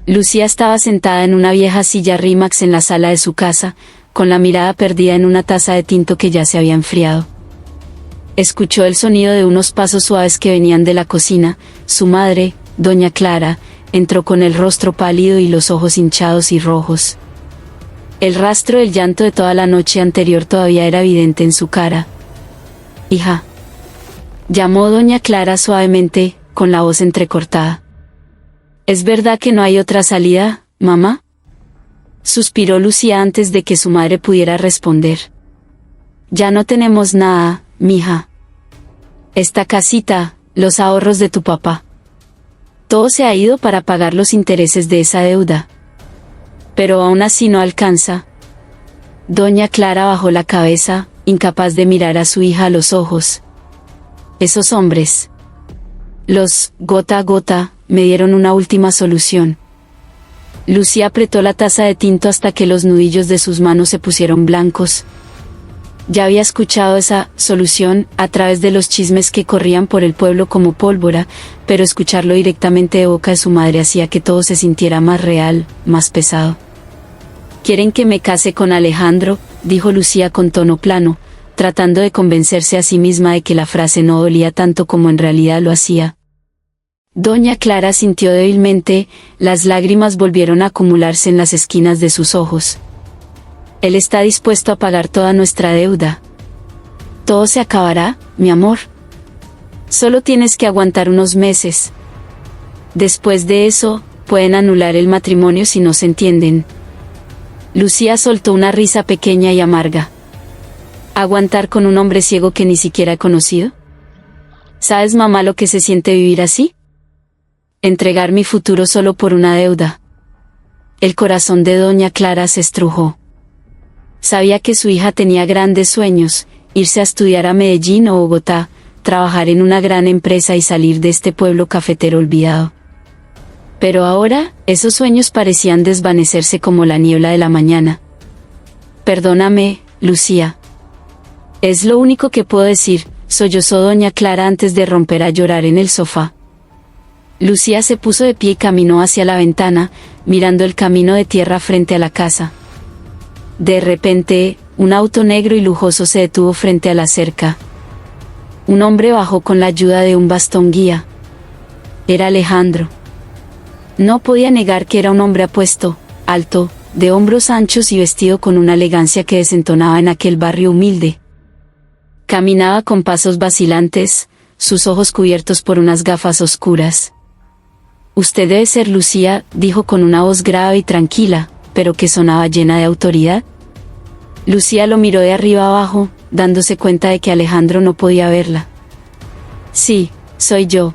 Lucía estaba sentada en una vieja silla Rimax en la sala de su casa, con la mirada perdida en una taza de tinto que ya se había enfriado. Escuchó el sonido de unos pasos suaves que venían de la cocina. Su madre, doña Clara, entró con el rostro pálido y los ojos hinchados y rojos. El rastro del llanto de toda la noche anterior todavía era evidente en su cara. «Hija», llamó doña Clara suavemente, con la voz entrecortada. «¿Es verdad que no hay otra salida, mamá?», suspiró Lucía antes de que su madre pudiera responder. «Ya no tenemos nada, mija. Esta casita, los ahorros de tu papá. Todo se ha ido para pagar los intereses de esa deuda. Pero aún así no alcanza». Doña Clara bajó la cabeza, incapaz de mirar a su hija a los ojos. «Esos hombres, los gota a gota, me dieron una última solución». Lucía apretó la taza de tinto hasta que los nudillos de sus manos se pusieron blancos. Ya había escuchado esa solución a través de los chismes que corrían por el pueblo como pólvora, pero escucharlo directamente de boca de su madre hacía que todo se sintiera más real, más pesado. «¿Quieren que me case con Alejandro?», dijo Lucía con tono plano, tratando de convencerse a sí misma de que la frase no dolía tanto como en realidad lo hacía. Doña Clara sintió débilmente, las lágrimas volvieron a acumularse en las esquinas de sus ojos. «Él está dispuesto a pagar toda nuestra deuda. Todo se acabará, mi amor. Solo tienes que aguantar unos meses. Después de eso, pueden anular el matrimonio si no se entienden». Lucía soltó una risa pequeña y amarga. «¿Aguantar con un hombre ciego que ni siquiera he conocido? ¿Sabes, mamá, lo que se siente vivir así? Entregar mi futuro solo por una deuda». El corazón de doña Clara se estrujó. Sabía que su hija tenía grandes sueños, irse a estudiar a Medellín o Bogotá, trabajar en una gran empresa y salir de este pueblo cafetero olvidado. Pero ahora, esos sueños parecían desvanecerse como la niebla de la mañana. «Perdóname, Lucía. Es lo único que puedo decir», sollozó doña Clara antes de romper a llorar en el sofá. Lucía se puso de pie y caminó hacia la ventana, mirando el camino de tierra frente a la casa. De repente, un auto negro y lujoso se detuvo frente a la cerca. Un hombre bajó con la ayuda de un bastón guía. Era Alejandro. No podía negar que era un hombre apuesto, alto, de hombros anchos y vestido con una elegancia que desentonaba en aquel barrio humilde. Caminaba con pasos vacilantes, sus ojos cubiertos por unas gafas oscuras. «Usted debe ser Lucía», dijo con una voz grave y tranquila, pero que sonaba llena de autoridad. Lucía lo miró de arriba abajo, dándose cuenta de que Alejandro no podía verla. «Sí, soy yo.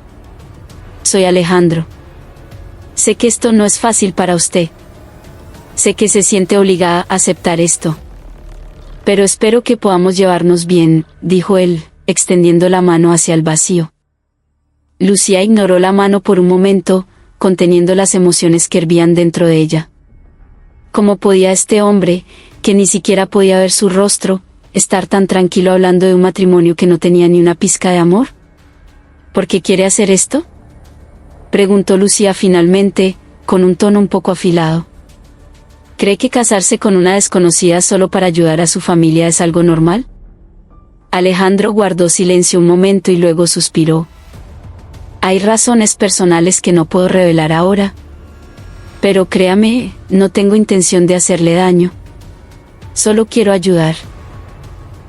Soy Alejandro. Sé que esto no es fácil para usted. Sé que se siente obligada a aceptar esto. Pero espero que podamos llevarnos bien», dijo él, extendiendo la mano hacia el vacío. Lucía ignoró la mano por un momento, conteniendo las emociones que hervían dentro de ella. ¿Cómo podía este hombre, que ni siquiera podía ver su rostro, estar tan tranquilo hablando de un matrimonio que no tenía ni una pizca de amor? ¿Por qué quiere hacer esto?, preguntó Lucía finalmente, con un tono un poco afilado. ¿Cree que casarse con una desconocida solo para ayudar a su familia es algo normal? Alejandro guardó silencio un momento y luego suspiró. «Hay razones personales que no puedo revelar ahora. Pero créame, no tengo intención de hacerle daño. Solo quiero ayudar».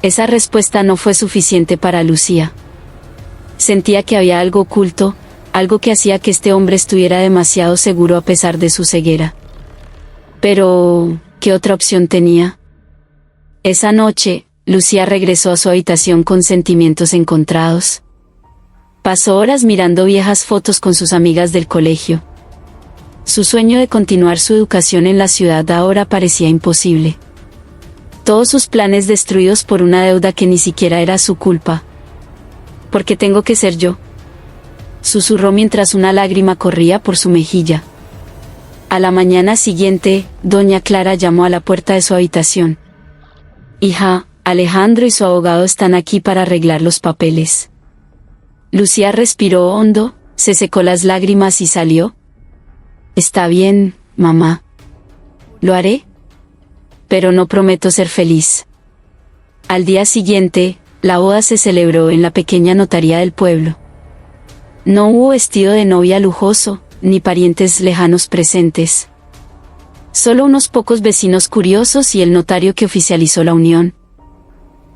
Esa respuesta no fue suficiente para Lucía. Sentía que había algo oculto, algo que hacía que este hombre estuviera demasiado seguro a pesar de su ceguera. Pero, ¿qué otra opción tenía? Esa noche, Lucía regresó a su habitación con sentimientos encontrados. Pasó horas mirando viejas fotos con sus amigas del colegio. Su sueño de continuar su educación en la ciudad ahora parecía imposible. Todos sus planes destruidos por una deuda que ni siquiera era su culpa. «¿Por qué tengo que ser yo?», susurró mientras una lágrima corría por su mejilla. A la mañana siguiente, doña Clara llamó a la puerta de su habitación. «Hija, Alejandro y su abogado están aquí para arreglar los papeles». Lucía respiró hondo, se secó las lágrimas y salió. Está bien, mamá. Lo haré. Pero no prometo ser feliz. Al día siguiente, la boda se celebró en la pequeña notaría del pueblo. No hubo vestido de novia lujoso, ni parientes lejanos presentes. Solo unos pocos vecinos curiosos y el notario que oficializó la unión.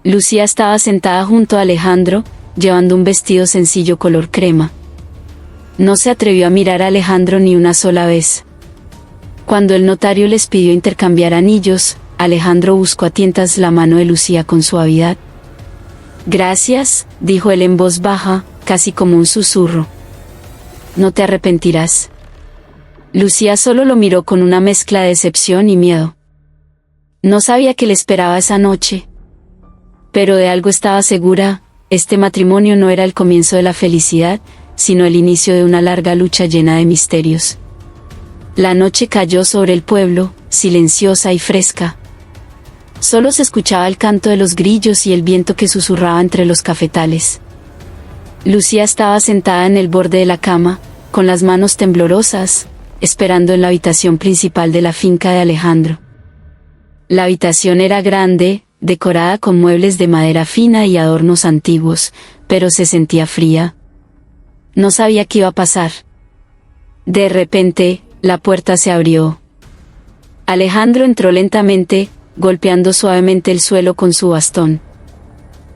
Lucía estaba sentada junto a Alejandro, llevando un vestido sencillo color crema. No se atrevió a mirar a Alejandro ni una sola vez. Cuando el notario les pidió intercambiar anillos, Alejandro buscó a tientas la mano de Lucía con suavidad. Gracias, dijo él en voz baja, casi como un susurro. No te arrepentirás. Lucía solo lo miró con una mezcla de decepción y miedo. No sabía qué le esperaba esa noche. Pero de algo estaba segura, este matrimonio no era el comienzo de la felicidad, sino el inicio de una larga lucha llena de misterios. La noche cayó sobre el pueblo, silenciosa y fresca. Solo se escuchaba el canto de los grillos y el viento que susurraba entre los cafetales. Lucía estaba sentada en el borde de la cama, con las manos temblorosas, esperando en la habitación principal de la finca de Alejandro. La habitación era grande, decorada con muebles de madera fina y adornos antiguos, pero se sentía fría. No sabía qué iba a pasar. De repente, la puerta se abrió. Alejandro entró lentamente, golpeando suavemente el suelo con su bastón.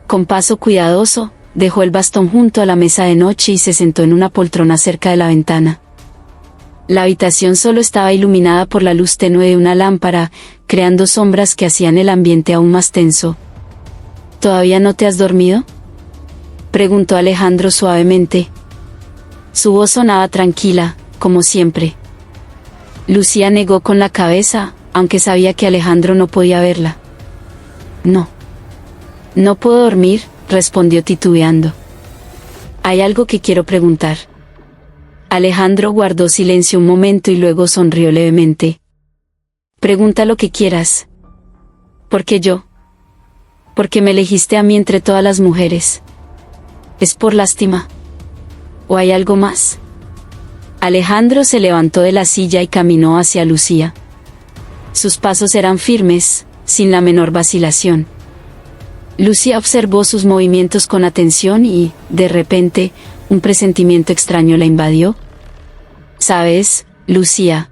Con paso cuidadoso, dejó el bastón junto a la mesa de noche y se sentó en una poltrona cerca de la ventana. La habitación solo estaba iluminada por la luz tenue de una lámpara, creando sombras que hacían el ambiente aún más tenso. ¿Todavía no te has dormido?, preguntó Alejandro suavemente. Su voz sonaba tranquila, como siempre. Lucía negó con la cabeza, aunque sabía que Alejandro no podía verla. No. No puedo dormir, respondió titubeando. Hay algo que quiero preguntar. Alejandro guardó silencio un momento y luego sonrió levemente. Pregunta lo que quieras. ¿Por qué yo? Porque me elegiste a mí entre todas las mujeres. ¿Es por lástima? ¿O hay algo más? Alejandro se levantó de la silla y caminó hacia Lucía. Sus pasos eran firmes, sin la menor vacilación. Lucía observó sus movimientos con atención y, de repente, un presentimiento extraño la invadió. ¿Sabes, Lucía?,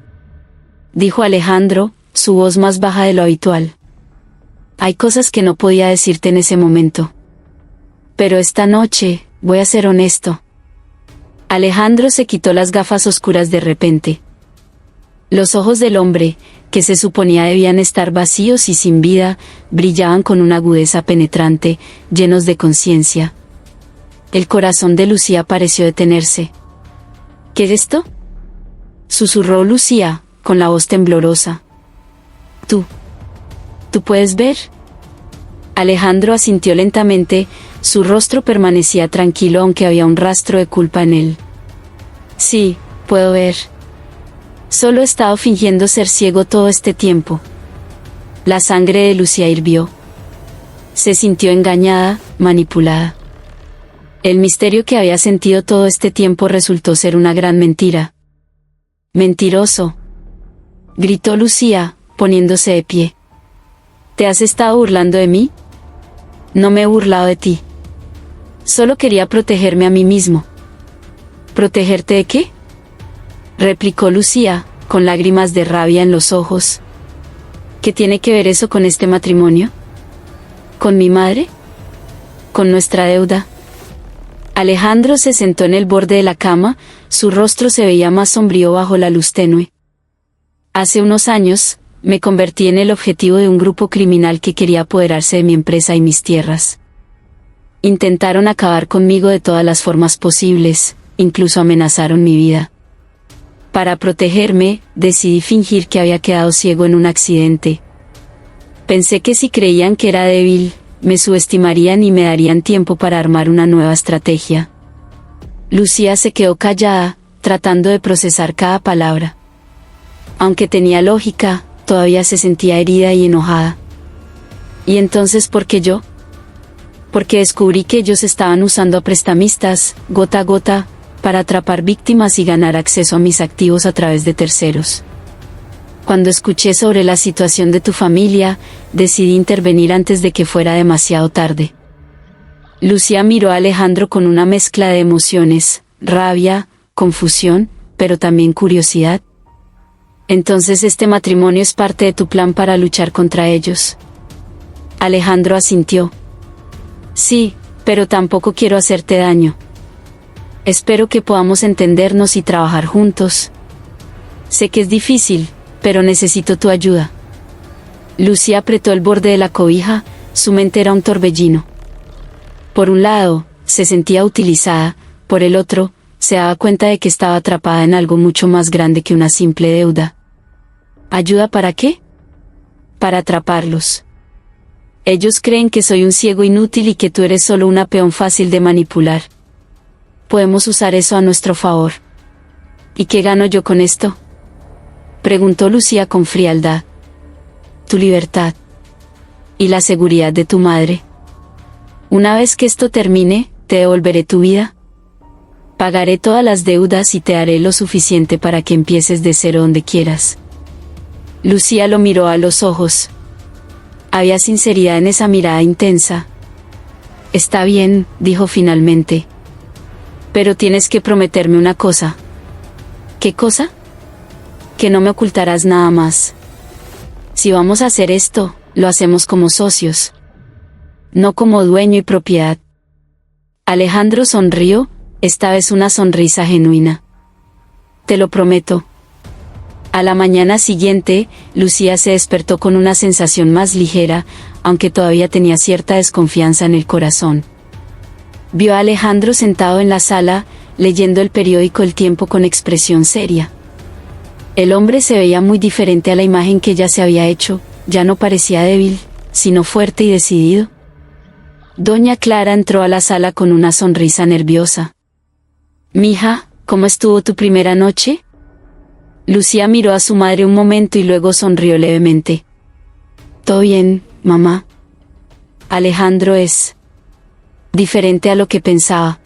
dijo Alejandro, su voz más baja de lo habitual. Hay cosas que no podía decirte en ese momento. Pero esta noche, voy a ser honesto. Alejandro se quitó las gafas oscuras de repente. Los ojos del hombre, que se suponía debían estar vacíos y sin vida, brillaban con una agudeza penetrante, llenos de conciencia. El corazón de Lucía pareció detenerse. ¿Qué es esto?, susurró Lucía, con la voz temblorosa. ¿Tú puedes ver? Alejandro asintió lentamente, su rostro permanecía tranquilo aunque había un rastro de culpa en él. Sí, puedo ver. Solo he estado fingiendo ser ciego todo este tiempo. La sangre de Lucía hirvió. Se sintió engañada, manipulada. El misterio que había sentido todo este tiempo resultó ser una gran mentira. Mentiroso, gritó Lucía, poniéndose de pie. ¿Te has estado burlando de mí? No me he burlado de ti. Solo quería protegerme a mí mismo. ¿Protegerte de qué?, replicó Lucía, con lágrimas de rabia en los ojos. ¿Qué tiene que ver eso con este matrimonio? ¿Con mi madre? ¿Con nuestra deuda? Alejandro se sentó en el borde de la cama, su rostro se veía más sombrío bajo la luz tenue. Hace unos años, me convertí en el objetivo de un grupo criminal que quería apoderarse de mi empresa y mis tierras. Intentaron acabar conmigo de todas las formas posibles, incluso amenazaron mi vida. Para protegerme, decidí fingir que había quedado ciego en un accidente. Pensé que si creían que era débil, me subestimarían y me darían tiempo para armar una nueva estrategia. Lucía se quedó callada, tratando de procesar cada palabra. Aunque tenía lógica, todavía se sentía herida y enojada. ¿Y entonces por qué yo? Porque descubrí que ellos estaban usando a prestamistas, gota a gota, para atrapar víctimas y ganar acceso a mis activos a través de terceros. Cuando escuché sobre la situación de tu familia, decidí intervenir antes de que fuera demasiado tarde. Lucía miró a Alejandro con una mezcla de emociones, rabia, confusión, pero también curiosidad. Entonces este matrimonio es parte de tu plan para luchar contra ellos. Alejandro asintió. Sí, pero tampoco quiero hacerte daño. Espero que podamos entendernos y trabajar juntos. Sé que es difícil, pero necesito tu ayuda. Lucía apretó el borde de la cobija, su mente era un torbellino. Por un lado, se sentía utilizada, por el otro, se daba cuenta de que estaba atrapada en algo mucho más grande que una simple deuda. ¿Ayuda para qué? Para atraparlos. Ellos creen que soy un ciego inútil y que tú eres solo una peón fácil de manipular. Podemos usar eso a nuestro favor. ¿Y qué gano yo con esto?, preguntó Lucía con frialdad. Tu libertad. Y la seguridad de tu madre. Una vez que esto termine, te devolveré tu vida. Pagaré todas las deudas y te daré lo suficiente para que empieces de cero donde quieras. Lucía lo miró a los ojos. Había sinceridad en esa mirada intensa. Está bien, dijo finalmente. Pero tienes que prometerme una cosa. ¿Qué cosa? Que no me ocultarás nada más. Si vamos a hacer esto, lo hacemos como socios. No como dueño y propiedad. Alejandro sonrió, esta vez una sonrisa genuina. Te lo prometo. A la mañana siguiente, Lucía se despertó con una sensación más ligera, aunque todavía tenía cierta desconfianza en el corazón. Vio a Alejandro sentado en la sala, leyendo el periódico El Tiempo con expresión seria. El hombre se veía muy diferente a la imagen que ella se había hecho, ya no parecía débil, sino fuerte y decidido. Doña Clara entró a la sala con una sonrisa nerviosa. «Mija, ¿cómo estuvo tu primera noche?». Lucía miró a su madre un momento y luego sonrió levemente. «Todo bien, mamá. Alejandro es diferente a lo que pensaba».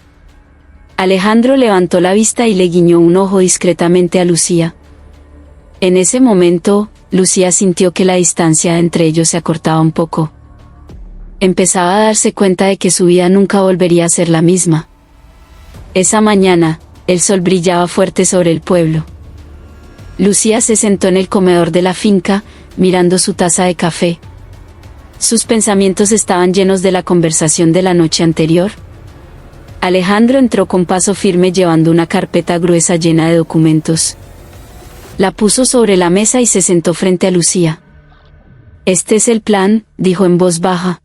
Alejandro levantó la vista y le guiñó un ojo discretamente a Lucía. En ese momento, Lucía sintió que la distancia entre ellos se acortaba un poco. Empezaba a darse cuenta de que su vida nunca volvería a ser la misma. Esa mañana, el sol brillaba fuerte sobre el pueblo. Lucía se sentó en el comedor de la finca, mirando su taza de café. Sus pensamientos estaban llenos de la conversación de la noche anterior. Alejandro entró con paso firme llevando una carpeta gruesa llena de documentos. La puso sobre la mesa y se sentó frente a Lucía. «Este es el plan», dijo en voz baja.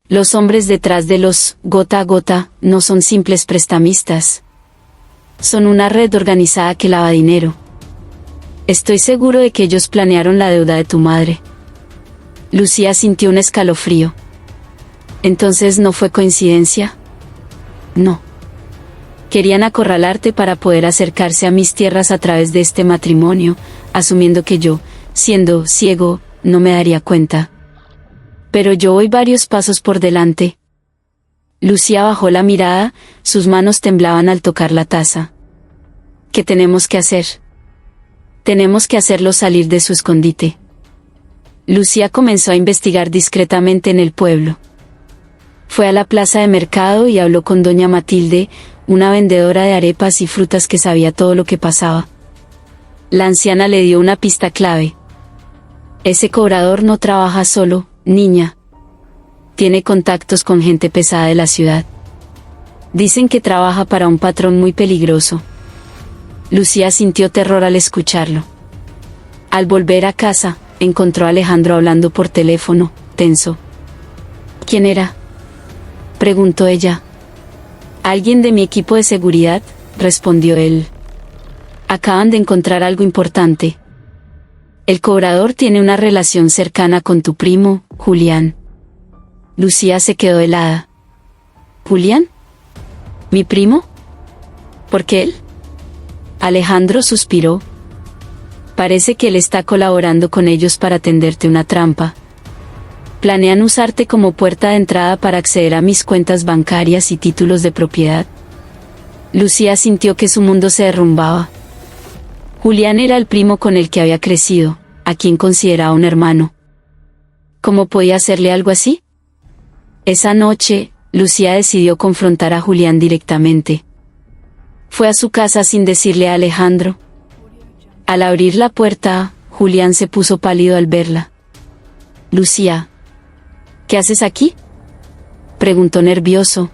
«Los hombres detrás de los gota a gota no son simples prestamistas. Son una red organizada que lava dinero. Estoy seguro de que ellos planearon la deuda de tu madre». Lucía sintió un escalofrío. «¿Entonces no fue coincidencia?». «No. Querían acorralarte para poder acercarse a mis tierras a través de este matrimonio, asumiendo que yo, siendo ciego, no me daría cuenta. Pero yo voy varios pasos por delante». Lucía bajó la mirada, sus manos temblaban al tocar la taza. «¿Qué tenemos que hacer?». «Tenemos que hacerlo salir de su escondite». Lucía comenzó a investigar discretamente en el pueblo. Fue a la plaza de mercado y habló con doña Matilde, una vendedora de arepas y frutas que sabía todo lo que pasaba. La anciana le dio una pista clave. «Ese cobrador no trabaja solo, niña. Tiene contactos con gente pesada de la ciudad. Dicen que trabaja para un patrón muy peligroso». Lucía sintió terror al escucharlo. Al volver a casa, encontró a Alejandro hablando por teléfono, tenso. «¿Quién era?», preguntó ella. «Alguien de mi equipo de seguridad», respondió él. «Acaban de encontrar algo importante. El cobrador tiene una relación cercana con tu primo, Julián». Lucía se quedó helada. «¿Julián? ¿Mi primo? ¿Por qué él?». Alejandro suspiró. «Parece que él está colaborando con ellos para tenderte una trampa. Planean usarte como puerta de entrada para acceder a mis cuentas bancarias y títulos de propiedad». Lucía sintió que su mundo se derrumbaba. Julián era el primo con el que había crecido, a quien consideraba un hermano. ¿Cómo podía hacerle algo así? Esa noche, Lucía decidió confrontar a Julián directamente. Fue a su casa sin decirle a Alejandro. Al abrir la puerta, Julián se puso pálido al verla. Lucía, ¿qué haces aquí?, preguntó nervioso.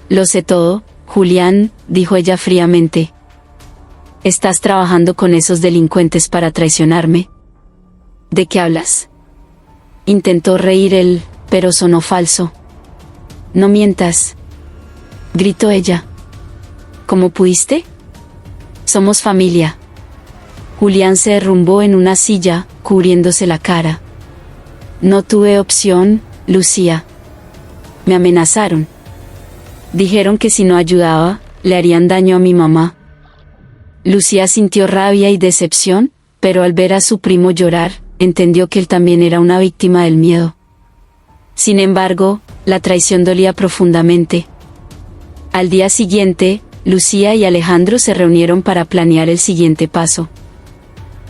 Lo sé todo, Julián, dijo ella fríamente. ¿Estás trabajando con esos delincuentes para traicionarme? ¿De qué hablas? Intentó reír él, pero sonó falso. No mientas, gritó ella. ¿Cómo pudiste? Somos familia. Julián se derrumbó en una silla, cubriéndose la cara. No tuve opción, Lucía. Me amenazaron. Dijeron que si no ayudaba, le harían daño a mi mamá. Lucía sintió rabia y decepción, pero al ver a su primo llorar, entendió que él también era una víctima del miedo. Sin embargo, la traición dolía profundamente. Al día siguiente, Lucía y Alejandro se reunieron para planear el siguiente paso.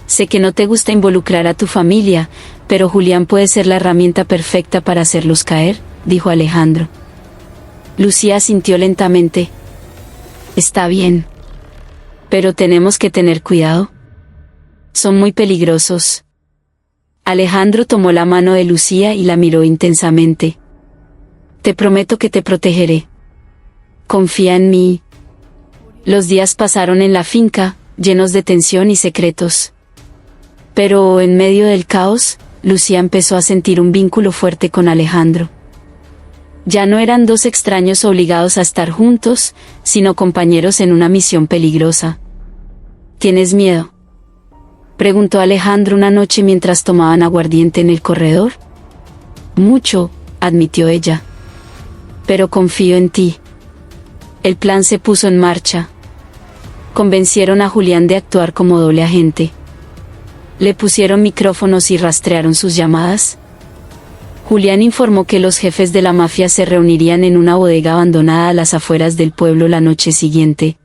Sé que no te gusta involucrar a tu familia, pero Julián puede ser la herramienta perfecta para hacerlos caer, dijo Alejandro. Lucía asintió lentamente. Está bien. Pero tenemos que tener cuidado. Son muy peligrosos. Alejandro tomó la mano de Lucía y la miró intensamente. Te prometo que te protegeré. Confía en mí. Los días pasaron en la finca, llenos de tensión y secretos. Pero en medio del caos, Lucía empezó a sentir un vínculo fuerte con Alejandro. Ya no eran dos extraños obligados a estar juntos, sino compañeros en una misión peligrosa. ¿Tienes miedo?, preguntó Alejandro una noche mientras tomaban aguardiente en el corredor. Mucho, admitió ella. Pero confío en ti. El plan se puso en marcha. Convencieron a Julián de actuar como doble agente. Le pusieron micrófonos y rastrearon sus llamadas. Julián informó que los jefes de la mafia se reunirían en una bodega abandonada a las afueras del pueblo la noche siguiente.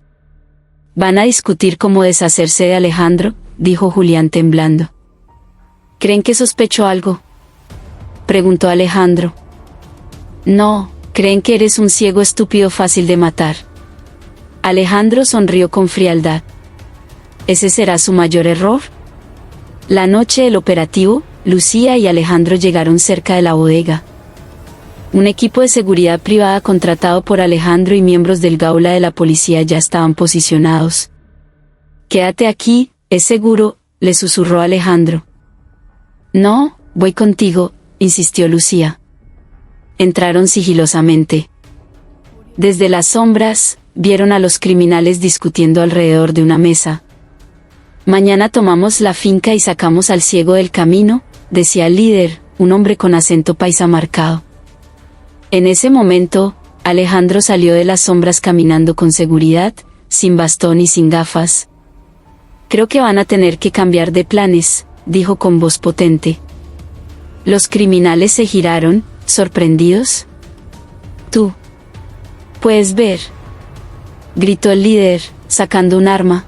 ¿Van a discutir cómo deshacerse de Alejandro?, dijo Julián temblando. ¿Creen que sospechó algo?, preguntó Alejandro. No, creen que eres un ciego estúpido fácil de matar. Alejandro sonrió con frialdad. ¿Ese será su mayor error? La noche del operativo, Lucía y Alejandro llegaron cerca de la bodega. Un equipo de seguridad privada contratado por Alejandro y miembros del Gaula de la policía ya estaban posicionados. Quédate aquí, es seguro, le susurró Alejandro. No, voy contigo, insistió Lucía. Entraron sigilosamente. Desde las sombras, vieron a los criminales discutiendo alrededor de una mesa. Mañana tomamos la finca y sacamos al ciego del camino, decía el líder, un hombre con acento paisa marcado. En ese momento, Alejandro salió de las sombras caminando con seguridad, sin bastón y sin gafas. Creo que van a tener que cambiar de planes, dijo con voz potente. Los criminales se giraron, sorprendidos. Tú puedes ver, gritó el líder, sacando un arma.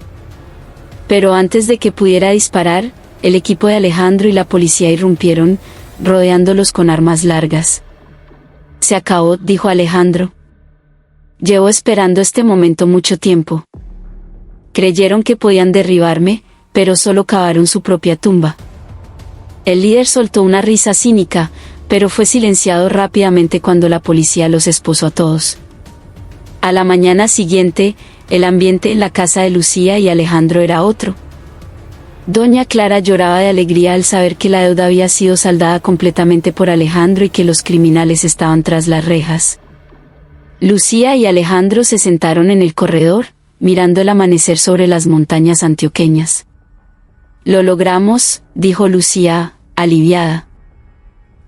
Pero antes de que pudiera disparar, el equipo de Alejandro y la policía irrumpieron, rodeándolos con armas largas. Se acabó, dijo Alejandro. Llevo esperando este momento mucho tiempo. Creyeron que podían derribarme, pero solo cavaron su propia tumba. El líder soltó una risa cínica, pero fue silenciado rápidamente cuando la policía los esposó a todos. A la mañana siguiente, el ambiente en la casa de Lucía y Alejandro era otro. Doña Clara lloraba de alegría al saber que la deuda había sido saldada completamente por Alejandro y que los criminales estaban tras las rejas. Lucía y Alejandro se sentaron en el corredor, mirando el amanecer sobre las montañas antioqueñas. Lo logramos, dijo Lucía, aliviada.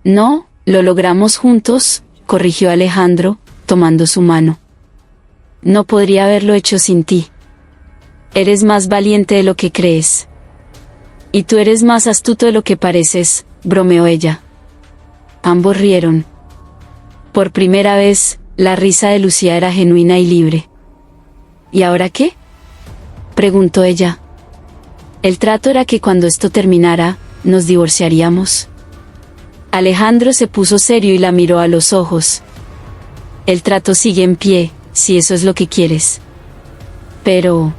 No, lo logramos juntos, corrigió Alejandro, tomando su mano. No podría haberlo hecho sin ti. Eres más valiente de lo que crees. Y tú eres más astuto de lo que pareces, bromeó ella. Ambos rieron. Por primera vez, la risa de Lucía era genuina y libre. ¿Y ahora qué?, preguntó ella. El trato era que cuando esto terminara, nos divorciaríamos. Alejandro se puso serio y la miró a los ojos. El trato sigue en pie, si eso es lo que quieres. Pero...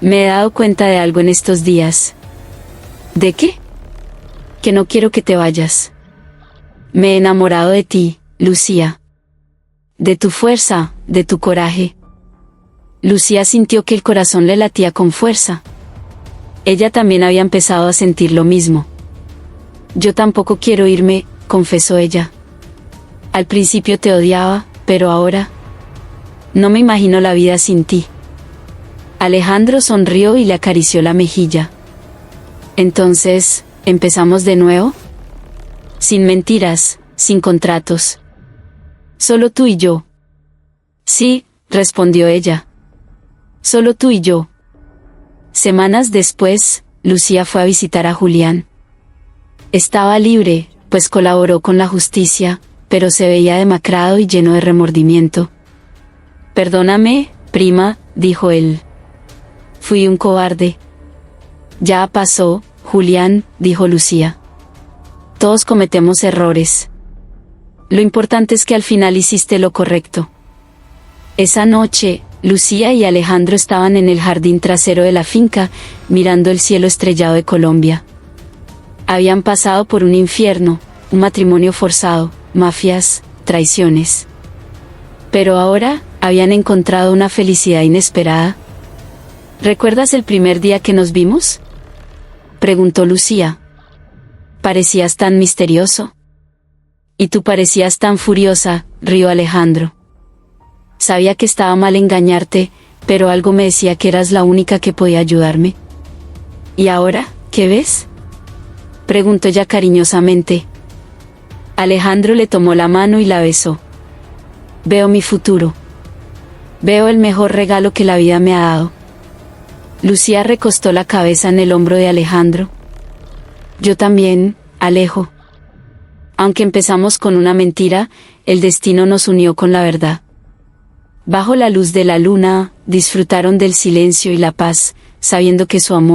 me he dado cuenta de algo en estos días. ¿De qué? Que no quiero que te vayas. Me he enamorado de ti, Lucía. De tu fuerza, de tu coraje. Lucía sintió que el corazón le latía con fuerza. Ella también había empezado a sentir lo mismo. Yo tampoco quiero irme, confesó ella. Al principio te odiaba, pero ahora... no me imagino la vida sin ti. Alejandro sonrió y le acarició la mejilla. Entonces, ¿empezamos de nuevo? Sin mentiras, sin contratos. Solo tú y yo. Sí, respondió ella. Solo tú y yo. Semanas después, Lucía fue a visitar a Julián. Estaba libre, pues colaboró con la justicia, pero se veía demacrado y lleno de remordimiento. Perdóname, prima, dijo él. Fui un cobarde. Ya pasó, Julián, dijo Lucía. Todos cometemos errores. Lo importante es que al final hiciste lo correcto. Esa noche, Lucía y Alejandro estaban en el jardín trasero de la finca, mirando el cielo estrellado de Colombia. Habían pasado por un infierno, un matrimonio forzado, mafias, traiciones. Pero ahora, habían encontrado una felicidad inesperada. ¿Recuerdas el primer día que nos vimos?, preguntó Lucía. Parecías tan misterioso. Y tú parecías tan furiosa, rió Alejandro. Sabía que estaba mal engañarte, pero algo me decía que eras la única que podía ayudarme. ¿Y ahora, qué ves?, preguntó ella cariñosamente. Alejandro le tomó la mano y la besó. Veo mi futuro. Veo el mejor regalo que la vida me ha dado. Lucía recostó la cabeza en el hombro de Alejandro. Yo también, Alejo. Aunque empezamos con una mentira, el destino nos unió con la verdad. Bajo la luz de la luna, disfrutaron del silencio y la paz, sabiendo que su amor